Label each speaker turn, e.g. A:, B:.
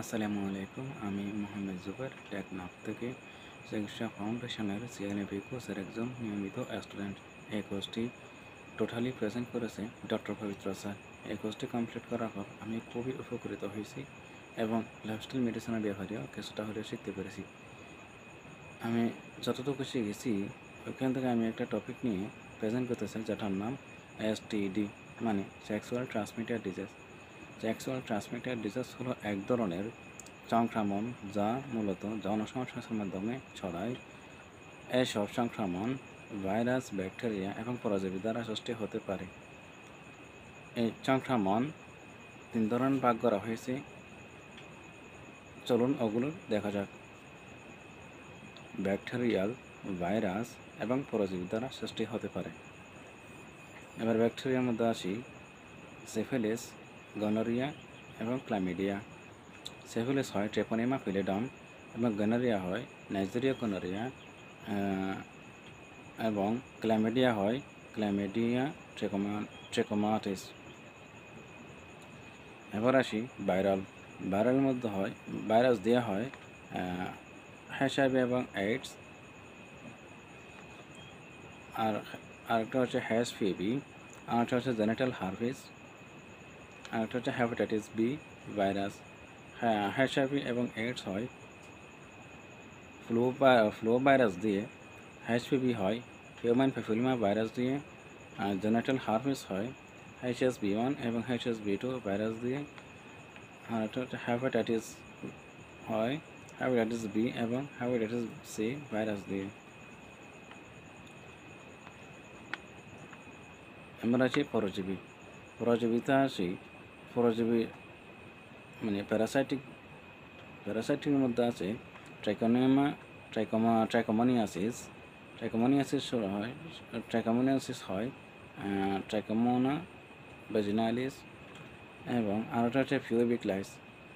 A: আসসালামু আলাইকুম। আমি মোহাম্মদ জুবাইর টেকনাফ থেকে চিকিৎসা ফাউন্ডেশনের সিএনএপি কোর্সের একজন নিয়মিত স্টুডেন্ট। এই কোর্সটি টোটালি প্রেজেন্ট করেছে ডক্টর পবিত্র স্যার। এই কোর্সটি কমপ্লিট করার পর আমি খুবই উপকৃত হয়েছি এবং লাইফস্টাইল মেডিসিনের ব্যাপারেও কিছুটা হলেও শিখতে পেরেছি। আমি যতটুকু শিখেছি ওইখান থেকে আমি একটা টপিক নিয়ে প্রেজেন্ট করতে চাই, যেটার নাম এসটিডি, মানে sexual transmitted disease. Sexual transmitted disease হলো এক ধরনের সংক্রমণ যা মূলত যৌন সংস্পর্শের মাধ্যমে ছড়ায়। এসব সংক্রমণ ভাইরাস, ব্যাকটেরিয়া এবং পরজীবী দ্বারা সৃষ্টি হতে পারে। এই সংক্রমণ 3 ধরনের ভাগ করা হয়েছে। চলুন ওগুলো দেখা যাক। ব্যাকটেরিয়াল, ভাইরাস এবং পরজীবী দ্বারা সৃষ্টি হতে পারে। এবার ব্যাকটেরিয়ার মধ্যে আসি। সিফিলিস, গনোরিয়া এবং ক্লামিডিয়া। সিফিলিস হয় ট্রেপোনেমা পিলিডম এবং গনোরিয়া হয় নাইজেরিয়া গনোরিয়া এবং ক্লামিডিয়া হয় ক্লামিডিয়া ট্রেকোমাটিস। এবার আসি ভাইরাল। ভাইরালের মধ্যে হয় ভাইরাস দেওয়া হয় HIV এবং এইডস, আর আরেকটা হচ্ছে HPV, আরেকটা হচ্ছে জেনিটাল হার্পিস, আরেকটা হচ্ছে হেপাটাইটিস বি ভাইরাস। হ্যাঁ, HIV এবং এইডস হয় ফ্লু ভাইরাস দিয়ে, HPV হয় হিউম্যান প্যাপিলোমা ভাইরাস দিয়ে, আর জেনিটাল হার্পিস হয় HSV1 এবং HSV2 ভাইরাস দিয়ে, আর একটা হচ্ছে হেপাটাইটিস হয় হেপাটাইটিস বি এবং হেপাটাইটিস সি ভাইরাস দিয়ে। এবার আছে পরজীবী। পরজীবীতে আসি। পরজীবী মানে প্যারাসাইটিকের মধ্যে আছে ট্রাইকোমোনিয়াসিস। ট্রাইকোমোনিয়াসিস হয় ট্রাইকোমোনা ভ্যাজিনালিস এবং আরেকটা হচ্ছে ফিউবিক লাইস।